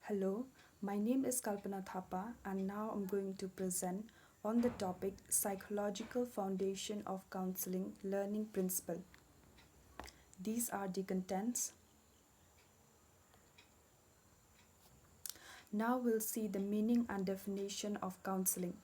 Hello, my name is Kalpana Thapa, and now I'm going to present on the topic Psychological Foundation of Counseling Learning Principle. These are the contents. Now we'll see the meaning and definition of counseling.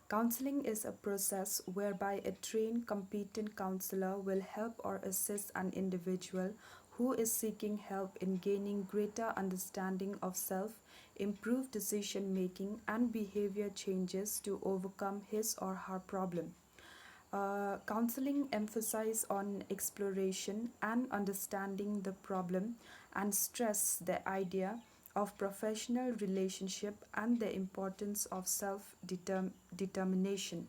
Counseling is a process whereby a trained, competent counselor will help or assist an individual who is seeking help in gaining greater understanding of self, improve decision making, and behavior changes to overcome his or her problem. Counseling emphasizes on exploration and understanding the problem and stress the idea of professional relationship and the importance of self-determination.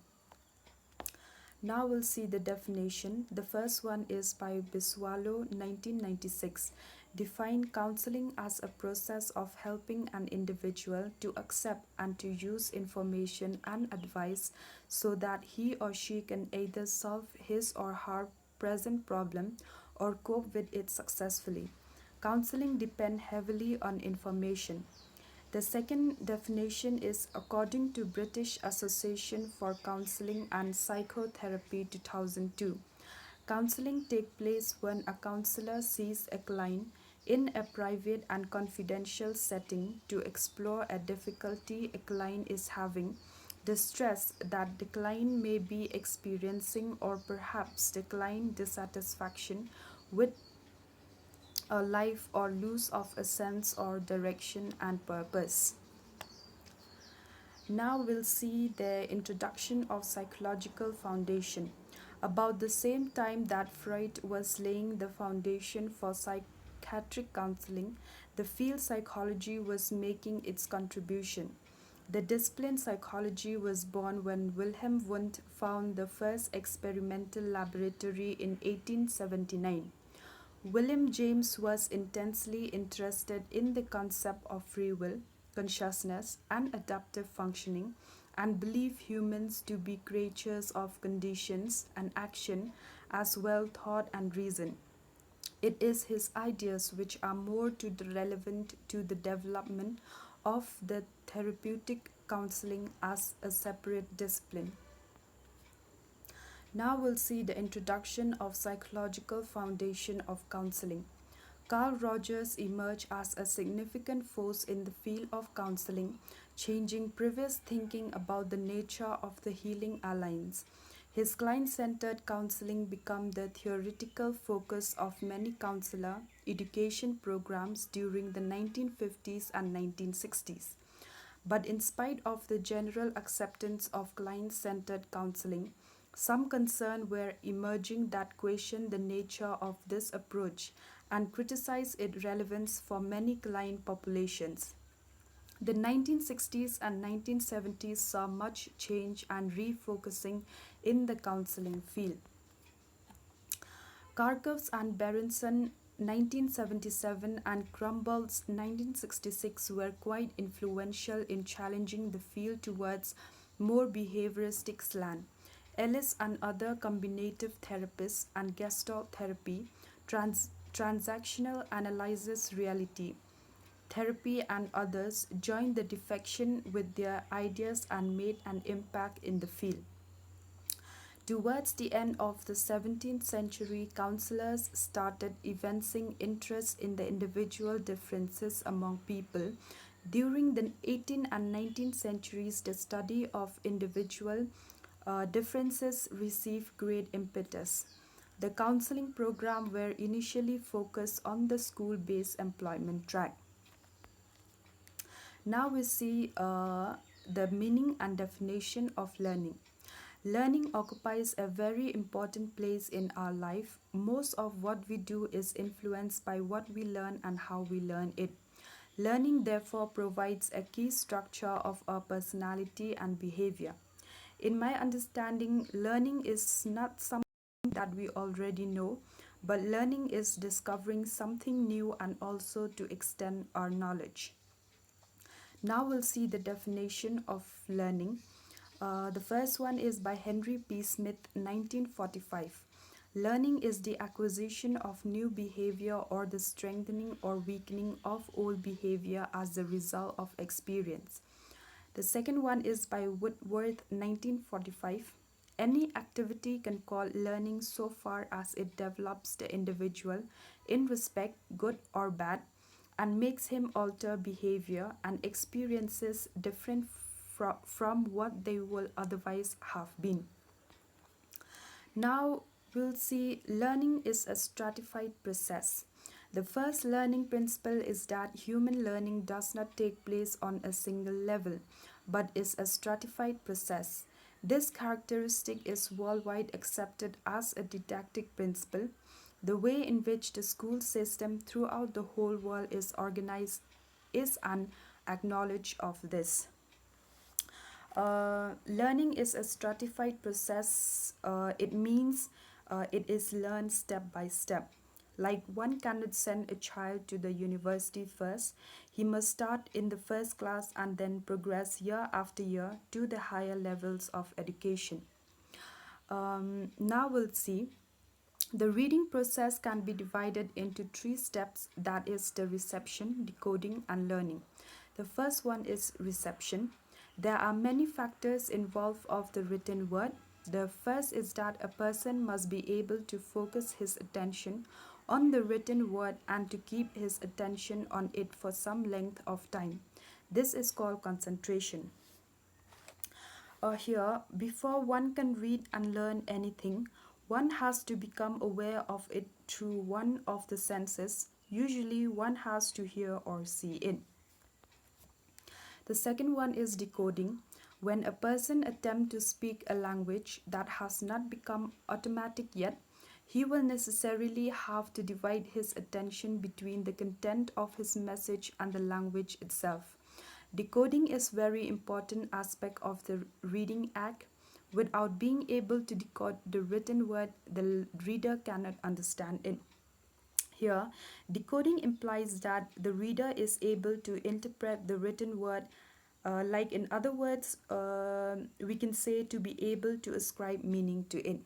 Now we'll see the definition. The first one is by Biswalo 1996. Define counseling as a process of helping an individual to accept and to use information and advice so that he or she can either solve his or her present problem or cope with it successfully. Counseling depends heavily on information. The second definition is according to British Association for Counselling and Psychotherapy 2002. Counseling takes place when a counselor sees a client in a private and confidential setting to explore a difficulty a client is having, the stress that the client may be experiencing, or perhaps the client dissatisfaction with a life or loss of a sense or direction and purpose. Now we'll see the introduction of psychological foundation. About the same time that Freud was laying the foundation for psychiatric counseling, the field psychology was making its contribution. The discipline psychology was born when Wilhelm Wundt found the first experimental laboratory in 1879. William James was intensely interested in the concept of free will, consciousness, and adaptive functioning, and believed humans to be creatures of conditions and action as well thought and reason. It is his ideas which are more to the relevant to the development of the therapeutic counseling as a separate discipline. Now we'll see the introduction of psychological foundation of counseling. Carl Rogers emerged as a significant force in the field of counseling, changing previous thinking about the nature of the healing alliance. His client-centered counseling became the theoretical focus of many counselor education programs during the 1950s and 1960s. But in spite of the general acceptance of client-centered counseling, some concern were emerging that questioned the nature of this approach and criticized its relevance for many client populations. The 1960s and 1970s saw much change and refocusing in the counseling field. Kharkov's and Berenson 1977 and Krumbolt's 1966 were quite influential in challenging the field towards more behavioristic slant. Ellis and other combinative therapists and gestalt therapy, transactional analysis reality therapy and others joined the defection with their ideas and made an impact in the field. Towards the end of the 17th century, counselors started evincing interest in the individual differences among people. During the 18th and 19th centuries, the study of individual differences received great impetus. The counseling program were initially focused on the school-based employment track. Now we see the meaning and definition of learning. Learning occupies a very important place in our life. Most of what we do is influenced by what we learn and how we learn it. Learning, therefore, provides a key structure of our personality and behavior. In my understanding, learning is not something that we already know, but learning is discovering something new and also to extend our knowledge. Now we'll see the definition of learning. The first one is by Henry P. Smith, 1945. Learning is the acquisition of new behavior or the strengthening or weakening of old behavior as a result of experience. The second one is by Woodworth 1945. Any activity can call learning so far as it develops the individual in respect, good or bad, and makes him alter behavior and experiences different from what they will otherwise have been. Now we'll see learning is a stratified process. The first learning principle is that human learning does not take place on a single level, but is a stratified process. This characteristic is worldwide accepted as a didactic principle. The way in which the school system throughout the whole world is organized is an acknowledge of this. Learning is a stratified process. It means it is learned step by step. Like one cannot send a child to the university first. He must start in the first class and then progress year after year to the higher levels of education. Now we'll see the reading process can be divided into three steps, that is the reception, decoding and learning. The first one is reception. There are many factors involved of the written word. The first is that a person must be able to focus his attention on the written word and to keep his attention on it for some length of time. This is called concentration. Here, before one can read and learn anything, one has to become aware of it through one of the senses. Usually, one has to hear or see it. The second one is decoding. When a person attempts to speak a language that has not become automatic yet, he will necessarily have to divide his attention between the content of his message and the language itself. Decoding is very important aspect of the reading act. Without being able to decode the written word, the reader cannot understand it. Here, decoding implies that the reader is able to interpret the written word, like in other words, we can say to be able to ascribe meaning to it.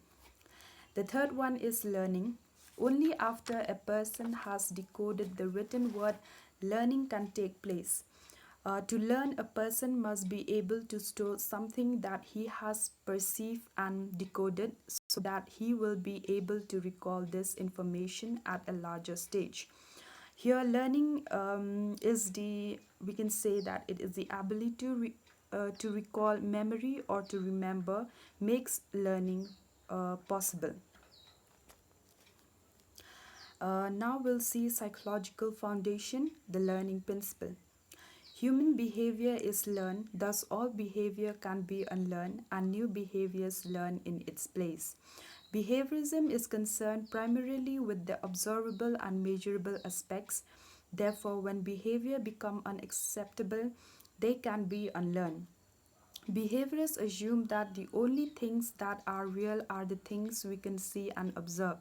The third one is learning. Only after a person has decoded the written word, learning can take place. To learn, a person must be able to store something that he has perceived and decoded so that he will be able to recall this information at a larger stage. Here, learning is we can say that it is the ability to recall memory or to remember makes learning possible. Now we'll see psychological foundation, the learning principle. Human behavior is learned, thus all behavior can be unlearned and new behaviors learned in its place. Behaviorism is concerned primarily with the observable and measurable aspects. Therefore, when behavior become unacceptable, they can be unlearned. Behaviorists assume that the only things that are real are the things we can see and observe.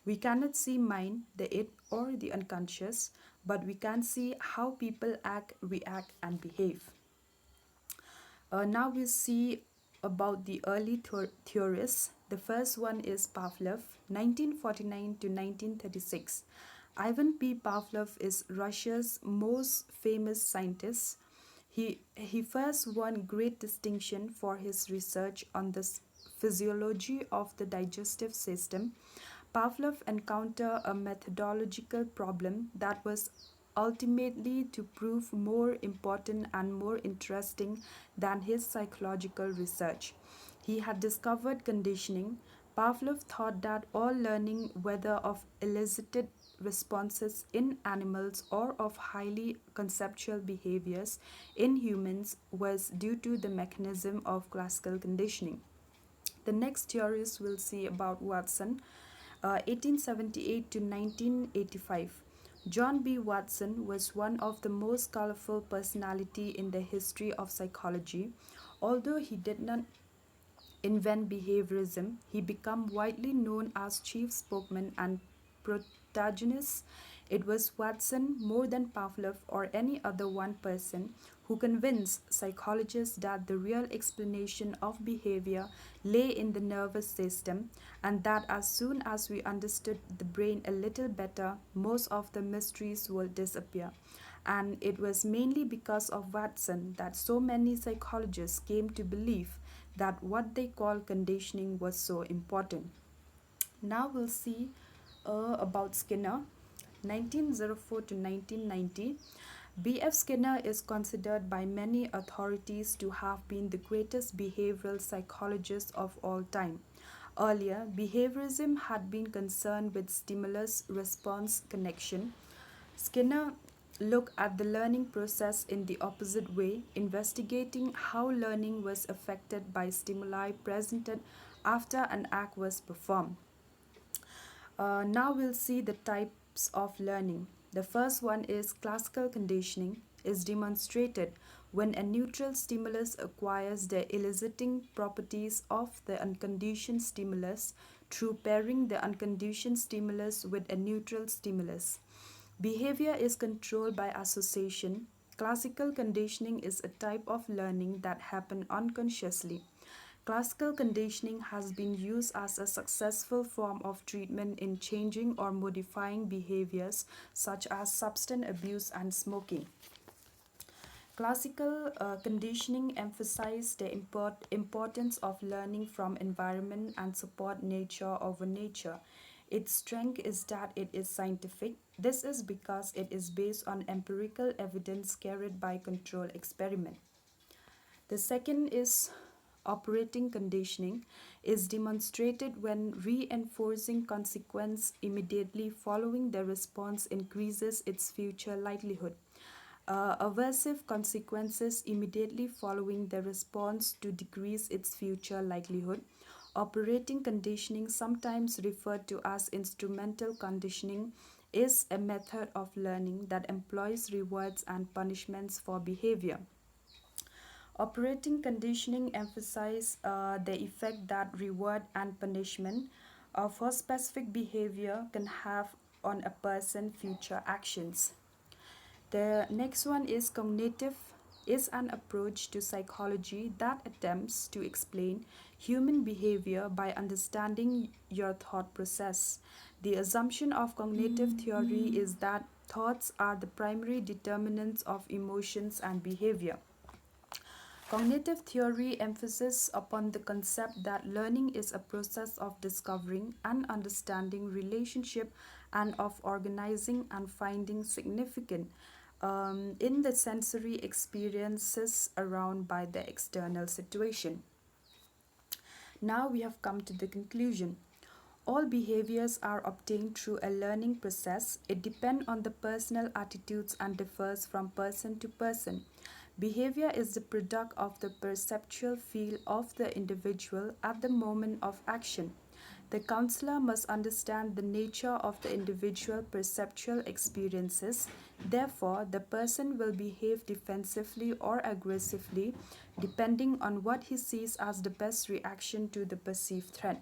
We cannot see mind, the it, or the unconscious, but we can see how people act, react, and behave. Now we see about the early theorists. The first one is Pavlov, 1949 to 1936. Ivan P. Pavlov is Russia's most famous scientist. He first won great distinction for his research on the physiology of the digestive system. Pavlov encountered a methodological problem that was ultimately to prove more important and more interesting than his psychological research. He had discovered conditioning. Pavlov thought that all learning, whether of elicited responses in animals or of highly conceptual behaviors in humans, was due to the mechanism of classical conditioning. The next theorist we'll see about Watson, 1878 to 1985. John B. Watson was one of the most colorful personality in the history of psychology. Although he did not invent behaviorism, he became widely known as chief spokesman and protagonist It was Watson, more than Pavlov or any other one person, who convinced psychologists that the real explanation of behavior lay in the nervous system, and that as soon as we understood the brain a little better, most of the mysteries will disappear. And it was mainly because of Watson that so many psychologists came to believe that what they call conditioning was so important. Now we'll see about Skinner. 1904 to 1990. B.F. Skinner is considered by many authorities to have been the greatest behavioral psychologist of all time. Earlier, behaviorism had been concerned with stimulus response connection. Skinner looked at the learning process in the opposite way, investigating how learning was affected by stimuli presented after an act was performed. Now we'll see the types of learning. The first one is classical conditioning is demonstrated when a neutral stimulus acquires the eliciting properties of the unconditioned stimulus through pairing the unconditioned stimulus with a neutral stimulus. Behavior is controlled by association. Classical conditioning is a type of learning that happens unconsciously. Classical conditioning has been used as a successful form of treatment in changing or modifying behaviors such as substance abuse and smoking. Classical conditioning emphasized the importance of learning from environment and support nature over nature. Its strength is that it is scientific. This is because it is based on empirical evidence carried by control experiment. The second is operating conditioning is demonstrated when reinforcing consequence immediately following the response increases its future likelihood. Aversive consequences immediately following the response to decrease its future likelihood. Operating conditioning, sometimes referred to as instrumental conditioning, is a method of learning that employs rewards and punishments for behavior. Operating conditioning emphasizes the effect that reward and punishment for specific behavior can have on a person's future actions. The next one is cognitive is an approach to psychology that attempts to explain human behavior by understanding your thought process. The assumption of cognitive theory is that thoughts are the primary determinants of emotions and behavior. Cognitive theory emphasizes upon the concept that learning is a process of discovering and understanding relationship and of organizing and finding significant in the sensory experiences around by the external situation. Now we have come to the conclusion. All behaviors are obtained through a learning process. It depends on the personal attitudes and differs from person to person. Behavior is the product of the perceptual field of the individual at the moment of action. The counselor must understand the nature of the individual perceptual experiences. Therefore, the person will behave defensively or aggressively depending on what he sees as the best reaction to the perceived threat.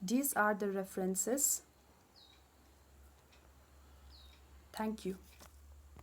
These are the references. Thank you.